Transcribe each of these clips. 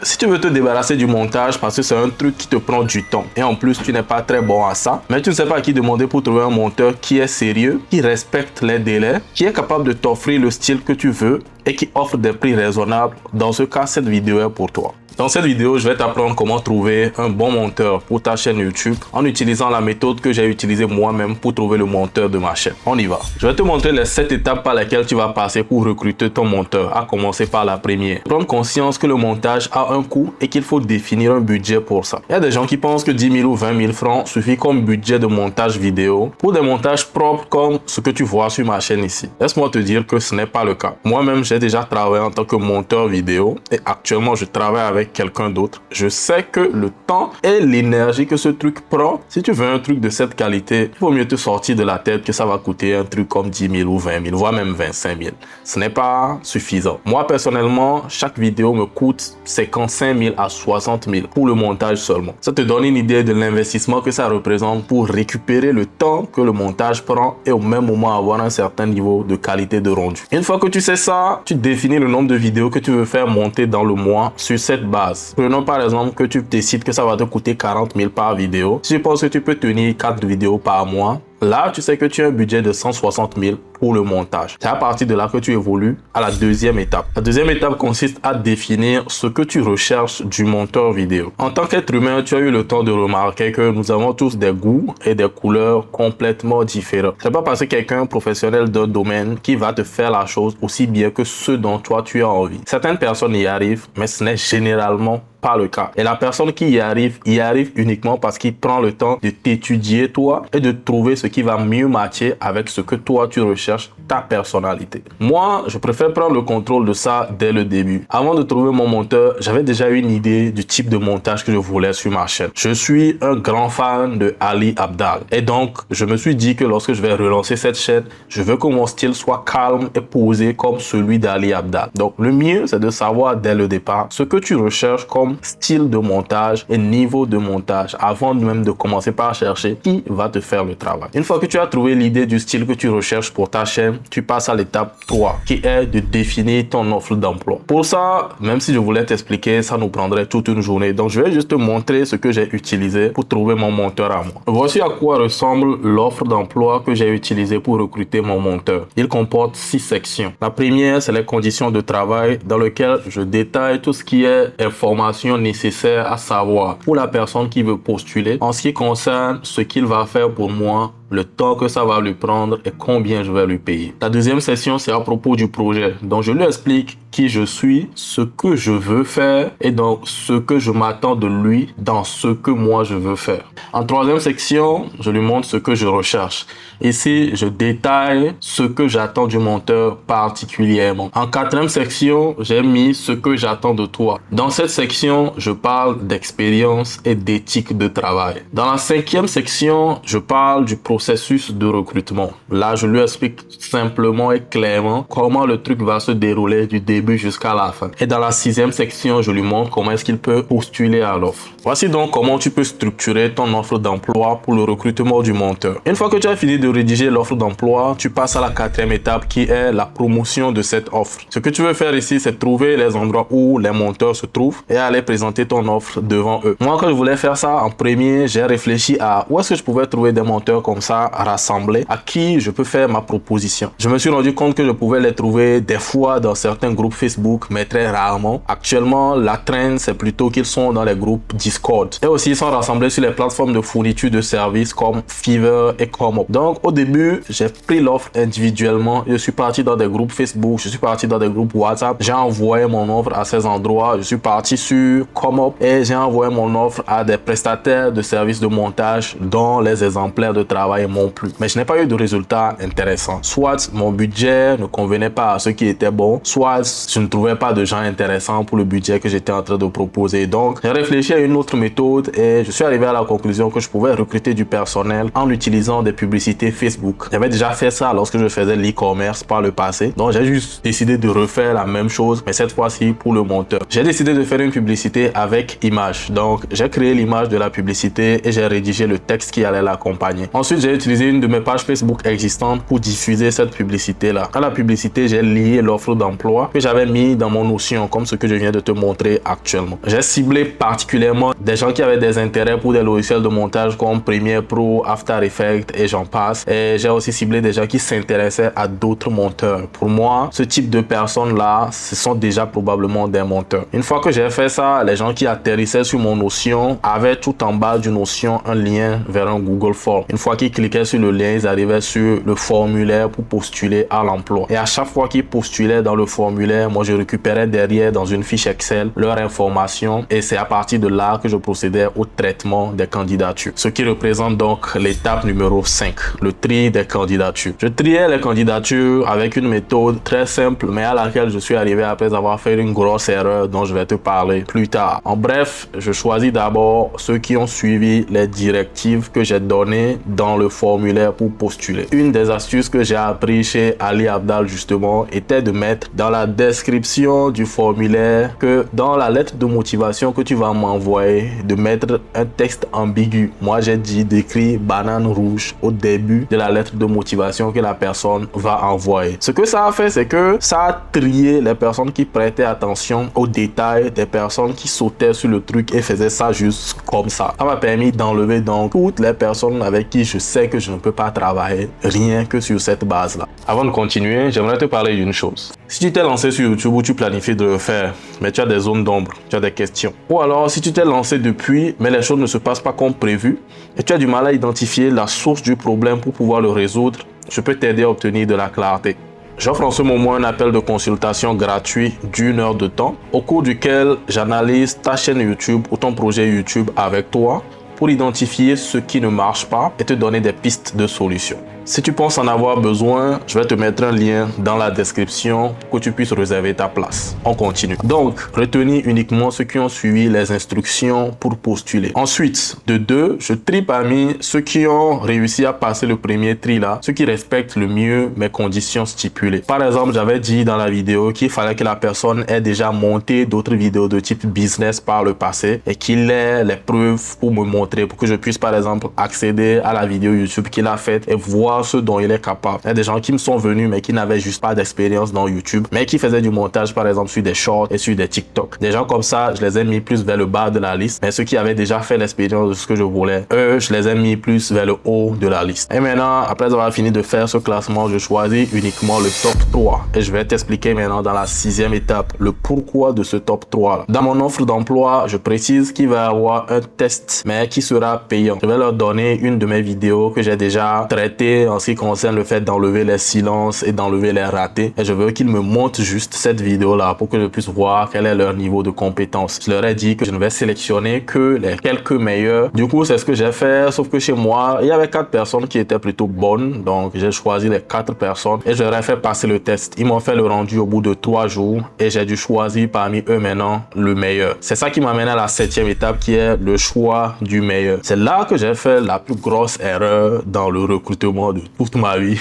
si tu veux te débarrasser du montage parce que c'est un truc qui te prend du temps et en plus tu n'es pas très bon à ça, mais tu ne sais pas à qui demander pour trouver un monteur qui est sérieux, qui respecte les délais, qui est capable de t'offrir le style que tu veux et qui offre des prix raisonnables, dans ce cas, cette vidéo est pour toi. Dans cette vidéo, je vais t'apprendre comment trouver un bon monteur pour ta chaîne YouTube en utilisant la méthode que j'ai utilisée moi-même pour trouver le monteur de ma chaîne. On y va. Je vais te montrer les 7 étapes par lesquelles tu vas passer pour recruter ton monteur, à commencer par la première. Prendre conscience que le montage a un coût et qu'il faut définir un budget pour ça. Il y a des gens qui pensent que 10 000 ou 20 000 francs suffit comme budget de montage vidéo pour des montages propres comme ce que tu vois sur ma chaîne ici. Laisse-moi te dire que ce n'est pas le cas. Moi-même, j'ai déjà travaillé en tant que monteur vidéo et actuellement, je travaille avec quelqu'un d'autre. Je sais que le temps et l'énergie que ce truc prend, si tu veux un truc de cette qualité, il vaut mieux te sortir de la tête que ça va coûter un truc comme 10 000 ou 20 000, voire même 25 000. Ce n'est pas suffisant. Moi, personnellement, chaque vidéo me coûte 55 000 à 60 000 pour le montage seulement. Ça te donne une idée de l'investissement que ça représente pour récupérer le temps que le montage prend et au même moment avoir un certain niveau de qualité de rendu. Une fois que tu sais ça, tu définis le nombre de vidéos que tu veux faire monter dans le mois sur cette base. Prenons par exemple que tu décides que ça va te coûter 40 000 par vidéo. Si tu penses que tu peux tenir 4 vidéos par mois, là, tu sais que tu as un budget de 160 000 pour le montage. C'est à partir de là que tu évolues à la deuxième étape. La deuxième étape consiste à définir ce que tu recherches du monteur vidéo. En tant qu'être humain, tu as eu le temps de remarquer que nous avons tous des goûts et des couleurs complètement différents. C'est pas parce que quelqu'un professionnel d'un domaine qui va te faire la chose aussi bien que ce dont toi tu as envie. Certaines personnes y arrivent, mais ce n'est généralement pas le cas. Et la personne qui y arrive uniquement parce qu'il prend le temps de t'étudier toi et de trouver ce qui va mieux matcher avec ce que toi tu recherches, ta personnalité. Moi, je préfère prendre le contrôle de ça dès le début. Avant de trouver mon monteur, j'avais déjà une idée du type de montage que je voulais sur ma chaîne. Je suis un grand fan de Ali Abdaal. Et donc, je me suis dit que lorsque je vais relancer cette chaîne, je veux que mon style soit calme et posé comme celui d'Ali Abdaal. Donc, le mieux, c'est de savoir dès le départ ce que tu recherches comme style de montage et niveau de montage avant même de commencer par chercher qui va te faire le travail. Une fois que tu as trouvé l'idée du style que tu recherches pour ta chaîne, tu passes à l'étape 3 qui est de définir ton offre d'emploi. Pour ça, même si je voulais t'expliquer, ça nous prendrait toute une journée. Donc, je vais juste te montrer ce que j'ai utilisé pour trouver mon monteur à moi. Voici à quoi ressemble l'offre d'emploi que j'ai utilisée pour recruter mon monteur. Il comporte 6 sections. La première, c'est les conditions de travail dans lesquelles je détaille tout ce qui est information nécessaire à savoir pour la personne qui veut postuler en ce qui concerne ce qu'il va faire pour moi, le temps que ça va lui prendre et combien je vais lui payer. La deuxième session, c'est à propos du projet. Donc, je lui explique qui je suis, ce que je veux faire et donc ce que je m'attends de lui dans ce que moi je veux faire. En troisième section, je lui montre ce que je recherche. Ici, je détaille ce que j'attends du monteur particulièrement. En quatrième section, j'ai mis ce que j'attends de toi. Dans cette section, je parle d'expérience et d'éthique de travail. Dans la cinquième section, je parle du processus de recrutement. Là, je lui explique simplement et clairement comment le truc va se dérouler du début jusqu'à la fin. Et dans la sixième section, je lui montre comment est-ce qu'il peut postuler à l'offre. Voici donc comment tu peux structurer ton offre d'emploi pour le recrutement du monteur. Une fois que tu as fini de rédiger l'offre d'emploi, tu passes à la quatrième étape qui est la promotion de cette offre. Ce que tu veux faire ici, c'est trouver les endroits où les monteurs se trouvent et aller présenter ton offre devant eux. Moi, quand je voulais faire ça en premier, j'ai réfléchi à où est-ce que je pouvais trouver des monteurs comme ça rassemblés à qui je peux faire ma proposition. Je me suis rendu compte que je pouvais les trouver des fois dans certains groupes Facebook, mais très rarement. Actuellement, la trend, c'est plutôt qu'ils sont dans les groupes Discord. Et aussi, ils sont rassemblés sur les plateformes de fourniture de services comme Fiverr et Comop. Donc, au début, j'ai pris l'offre individuellement. Je suis parti dans des groupes Facebook, je suis parti dans des groupes WhatsApp. J'ai envoyé mon offre à ces endroits. Je suis parti sur Comop et j'ai envoyé mon offre à des prestataires de services de montage dont les exemplaires de travail m'ont plu. Mais je n'ai pas eu de résultats intéressants. Soit mon budget ne convenait pas à ceux qui étaient bons, soit je ne trouvais pas de gens intéressants pour le budget que j'étais en train de proposer. Donc, j'ai réfléchi à une autre méthode et je suis arrivé à la conclusion que je pouvais recruter du personnel en utilisant des publicités Facebook. J'avais déjà fait ça lorsque je faisais l'e-commerce par le passé. Donc, j'ai juste décidé de refaire la même chose, mais cette fois-ci pour le monteur. J'ai décidé de faire une publicité avec image. Donc, j'ai créé l'image de la publicité et j'ai rédigé le texte qui allait l'accompagner. Ensuite, j'ai utilisé une de mes pages Facebook existantes pour diffuser cette publicité-là. Dans la publicité, j'ai lié l'offre d'emploi que j'avais mis dans mon Notion, comme ce que je viens de te montrer actuellement. J'ai ciblé particulièrement des gens qui avaient des intérêts pour des logiciels de montage comme Premiere Pro, After Effects et j'en passe. Et j'ai aussi ciblé des gens qui s'intéressaient à d'autres monteurs. Pour moi, ce type de personnes-là, ce sont déjà probablement des monteurs. Une fois que j'ai fait ça, les gens qui atterrissaient sur mon Notion avaient tout en bas du Notion un lien vers un Google Form. Une fois qu'ils cliquaient sur le lien, ils arrivaient sur le formulaire pour postuler à l'emploi. Et à chaque fois qu'ils postulaient dans le formulaire, moi je récupérais derrière dans une fiche Excel leurs informations et c'est à partir de là que je procédais au traitement des candidatures. Ce qui représente donc l'étape numéro 5, le tri des candidatures. Je triais les candidatures avec une méthode très simple mais à laquelle je suis arrivé après avoir fait une grosse erreur dont je vais te parler plus tard. En bref, je choisis d'abord ceux qui ont suivi les directives que j'ai données dans le formulaire pour postuler. Une des astuces que j'ai appris chez Ali Abdal justement était de mettre dans la description du formulaire que dans la lettre de motivation que tu vas m'envoyer, de mettre un texte ambigu. Moi j'ai dit d'écrire banane rouge au début de la lettre de motivation que la personne va envoyer. Ce que ça a fait, c'est que ça a trié les personnes qui prêtaient attention aux détails, des personnes qui sautaient sur le truc et faisaient ça juste comme ça. Ça m'a permis d'enlever donc toutes les personnes avec qui je sais que je ne peux pas travailler rien que sur cette base-là. Avant de continuer, j'aimerais te parler d'une chose. Si tu t'es lancé sur YouTube ou tu planifies de le faire, mais tu as des zones d'ombre, tu as des questions. Ou alors, si tu t'es lancé depuis, mais les choses ne se passent pas comme prévu et tu as du mal à identifier la source du problème pour pouvoir le résoudre, je peux t'aider à obtenir de la clarté. J'offre en ce moment un appel de consultation gratuit d'1 heure de temps, au cours duquel j'analyse ta chaîne YouTube ou ton projet YouTube avec toi pour identifier ce qui ne marche pas et te donner des pistes de solutions. Si tu penses en avoir besoin, je vais te mettre un lien dans la description pour que tu puisses réserver ta place. On continue. Donc, retenez uniquement ceux qui ont suivi les instructions pour postuler. Ensuite, de 2, je trie parmi ceux qui ont réussi à passer le premier tri là, ceux qui respectent le mieux mes conditions stipulées. Par exemple, j'avais dit dans la vidéo qu'il fallait que la personne ait déjà monté d'autres vidéos de type business par le passé et qu'il ait les preuves pour me montrer, pour que je puisse par exemple accéder à la vidéo YouTube qu'il a faite et voir ce dont il est capable. Il y a des gens qui me sont venus mais qui n'avaient juste pas d'expérience dans YouTube, mais qui faisaient du montage par exemple sur des shorts et sur des TikTok. Des gens comme ça, je les ai mis plus vers le bas de la liste, mais ceux qui avaient déjà fait l'expérience de ce que je voulais, eux, je les ai mis plus vers le haut de la liste. Et maintenant, après avoir fini de faire ce classement, je choisis uniquement le top 3 et je vais t'expliquer maintenant dans la 6e étape le pourquoi de ce top 3 là. Dans mon offre d'emploi, je précise qu'il va y avoir un test mais qui sera payant. Je vais leur donner une de mes vidéos que j'ai déjà traitée en ce qui concerne le fait d'enlever les silences et d'enlever les ratés. Et je veux qu'ils me montrent juste cette vidéo-là pour que je puisse voir quel est leur niveau de compétence. Je leur ai dit que je ne vais sélectionner que les quelques meilleurs. Du coup, c'est ce que j'ai fait, sauf que chez moi, il y avait 4 personnes qui étaient plutôt bonnes. Donc, j'ai choisi les 4 personnes et je leur ai fait passer le test. Ils m'ont fait le rendu au bout de 3 jours et j'ai dû choisir parmi eux maintenant le meilleur. C'est ça qui m'amène à la 7e étape qui est le choix du meilleur. C'est là que j'ai fait la plus grosse erreur dans le recrutement de toute ma vie.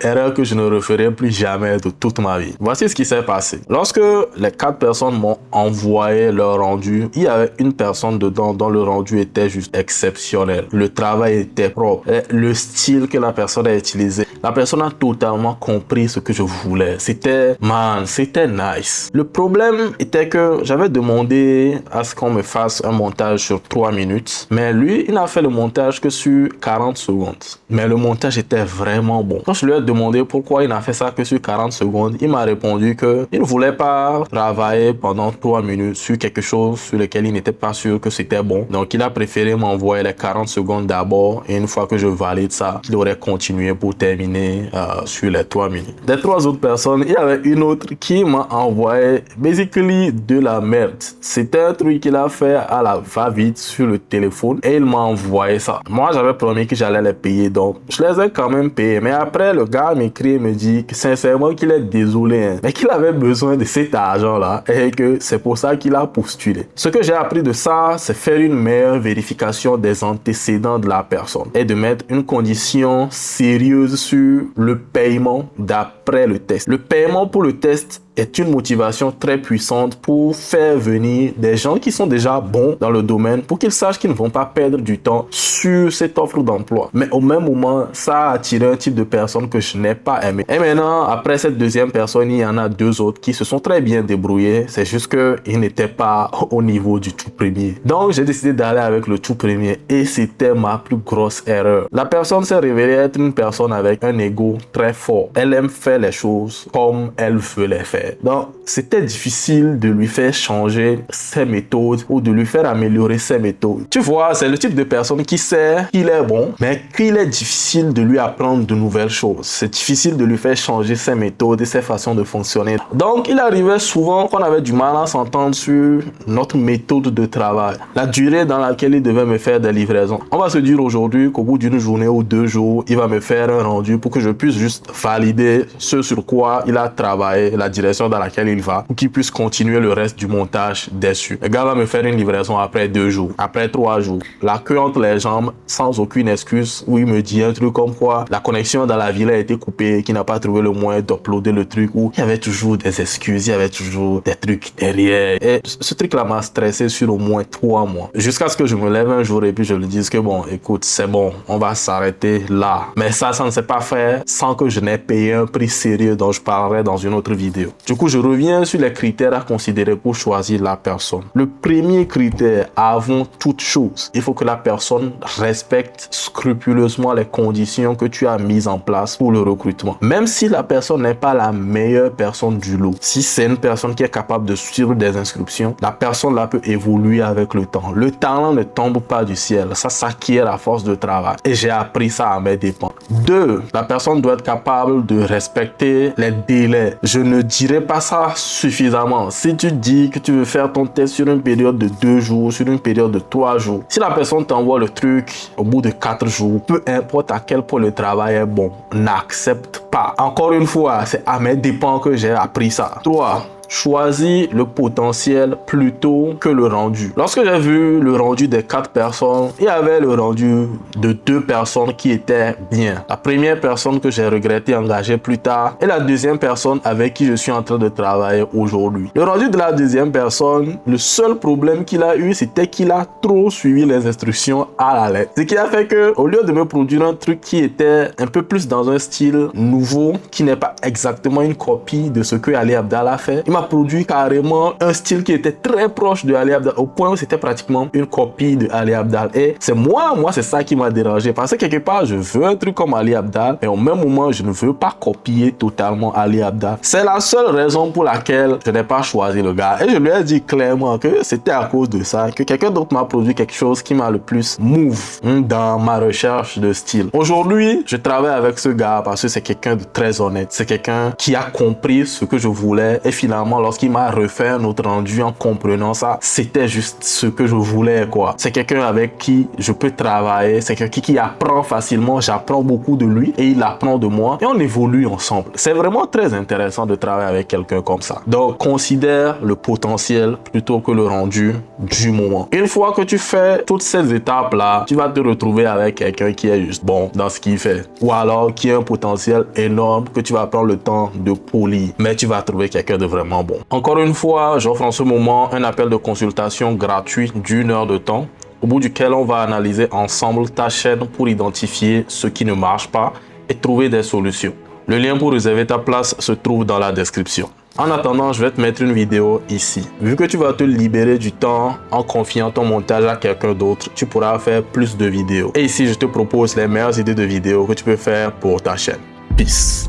Erreur que je ne referai plus jamais de toute ma vie. Voici ce qui s'est passé. Lorsque les 4 personnes m'ont envoyé leur rendu, il y avait une personne dedans dont le rendu était juste exceptionnel. Le travail était propre. Le style que la personne a utilisé. La personne a totalement compris ce que je voulais. C'était nice. Le problème était que j'avais demandé à ce qu'on me fasse un montage sur 3 minutes. Mais lui, il n'a fait le montage que sur 40 secondes. Mais le montage était vraiment bon. Quand je lui ai demandé pourquoi il n'a fait ça que sur 40 secondes, il m'a répondu que il ne voulait pas travailler pendant 3 minutes sur quelque chose sur lequel il n'était pas sûr que c'était bon. Donc, il a préféré m'envoyer les 40 secondes d'abord et une fois que je valide ça, il aurait continué pour terminer sur les 3 minutes. Des 3 autres personnes, il y avait une autre qui m'a envoyé basically de la merde. C'était un truc qu'il a fait à la va-vite sur le téléphone et il m'a envoyé ça. Moi, j'avais promis que j'allais les payer, donc je les ai quand même payés. Mais après, le gars m'écrit et me dit que sincèrement qu'il est désolé, hein, mais qu'il avait besoin de cet argent-là et que c'est pour ça qu'il a postulé. Ce que j'ai appris de ça, c'est faire une meilleure vérification des antécédents de la personne et de mettre une condition sérieuse sur le paiement d'après le test. Le paiement pour le test est une motivation très puissante pour faire venir des gens qui sont déjà bons dans le domaine pour qu'ils sachent qu'ils ne vont pas perdre du temps sur cette offre d'emploi. Mais au même moment, ça a attiré un type de personne que je n'ai pas aimé. Et maintenant, après cette deuxième personne, il y en a deux autres qui se sont très bien débrouillés. C'est juste qu'ils n'étaient pas au niveau du tout premier. Donc, j'ai décidé d'aller avec le tout premier et c'était ma plus grosse erreur. La personne s'est révélée être une personne avec un ego très fort. Elle aime faire les choses comme elle veut les faire. Donc, c'était difficile de lui faire changer ses méthodes ou de lui faire améliorer ses méthodes. Tu vois, c'est le type de personne qui sait qu'il est bon, mais qu'il est difficile de lui apprendre de nouvelles choses. C'est difficile de lui faire changer ses méthodes et ses façons de fonctionner. Donc, il arrivait souvent qu'on avait du mal à s'entendre sur notre méthode de travail, la durée dans laquelle il devait me faire des livraisons. On va se dire aujourd'hui qu'au bout d'une journée ou 2 jours, il va me faire un rendu pour que je puisse juste valider ce sur quoi il a travaillé, la direction dans laquelle il va, pour qu'il puisse continuer le reste du montage dessus. Le gars va me faire une livraison après 2 jours, après 3 jours, la queue entre les jambes, sans aucune excuse, où il me dit un truc comme quoi la connexion dans la ville a été coupée, qu'il n'a pas trouvé le moyen d'uploader le truc, où il y avait toujours des excuses, il y avait toujours des trucs derrière. Et ce truc-là m'a stressé sur au moins 3 mois. Jusqu'à ce que je me lève un jour et puis je lui dise que bon, écoute, c'est bon, on va s'arrêter là. Mais ça ne s'est pas fait sans que je n'ai payé un prix sérieux dont je parlerai dans une autre vidéo. Du coup, je reviens sur les critères à considérer pour choisir la personne. Le premier critère, avant toute chose, il faut que la personne respecte scrupuleusement les conditions que tu as mises en place pour le recrutement. Même si la personne n'est pas la meilleure personne du lot, si c'est une personne qui est capable de suivre des instructions, la personne là peut évoluer avec le temps. Le talent ne tombe pas du ciel, ça s'acquiert à force de travail. Et j'ai appris ça à mes dépens. 2, la personne doit être capable de respecter les délais. Je ne dirais pas ça suffisamment. Si tu dis que tu veux faire ton test sur une période de 2 jours, sur une période de 3 jours, si la personne t'envoie le truc au bout de 4 jours, peu importe à quel point le travail est bon, n'accepte pas. Encore une fois, c'est à mes dépens que j'ai appris ça. 3, choisis le potentiel plutôt que le rendu. Lorsque j'ai vu le rendu des 4 personnes, il y avait le rendu de 2 personnes qui étaient bien. La première personne que j'ai regretté engager plus tard et la deuxième personne avec qui je suis en train de travailler aujourd'hui. Le rendu de la deuxième personne, le seul problème qu'il a eu, c'était qu'il a trop suivi les instructions à la lettre. Ce qui a fait que, au lieu de me produire un truc qui était un peu plus dans un style nouveau, qui n'est pas exactement une copie de ce que Ali Abdaal a fait, il m'a produit carrément un style qui était très proche de Ali Abdaal, au point où c'était pratiquement une copie de Ali Abdaal. Et c'est moi c'est ça qui m'a dérangé, parce que quelque part je veux un truc comme Ali Abdaal, mais au même moment je ne veux pas copier totalement Ali Abdaal. C'est la seule raison pour laquelle je n'ai pas choisi le gars, et je lui ai dit clairement que c'était à cause de ça que quelqu'un d'autre m'a produit quelque chose qui m'a le plus move dans ma recherche de style. Aujourd'hui je travaille avec ce gars parce que c'est quelqu'un de très honnête, c'est quelqu'un qui a compris ce que je voulais, et finalement lorsqu'il m'a refait un autre rendu en comprenant ça, c'était juste ce que je voulais quoi. C'est quelqu'un avec qui je peux travailler, c'est quelqu'un qui apprend facilement, j'apprends beaucoup de lui et il apprend de moi et on évolue ensemble. C'est vraiment très intéressant de travailler avec quelqu'un comme ça. Donc considère le potentiel plutôt que le rendu du moment. Une fois que tu fais toutes ces étapes là, tu vas te retrouver avec quelqu'un qui est juste bon dans ce qu'il fait, ou alors qui a un potentiel énorme que tu vas prendre le temps de polir, mais tu vas trouver quelqu'un de vraiment bon. Encore une fois, j'offre en ce moment un appel de consultation gratuit d'1 heure de temps, au bout duquel on va analyser ensemble ta chaîne pour identifier ce qui ne marche pas et trouver des solutions. Le lien pour réserver ta place se trouve dans la description. En attendant, je vais te mettre une vidéo ici. Vu que tu vas te libérer du temps en confiant ton montage à quelqu'un d'autre, tu pourras faire plus de vidéos. Et ici, je te propose les meilleures idées de vidéos que tu peux faire pour ta chaîne. Peace.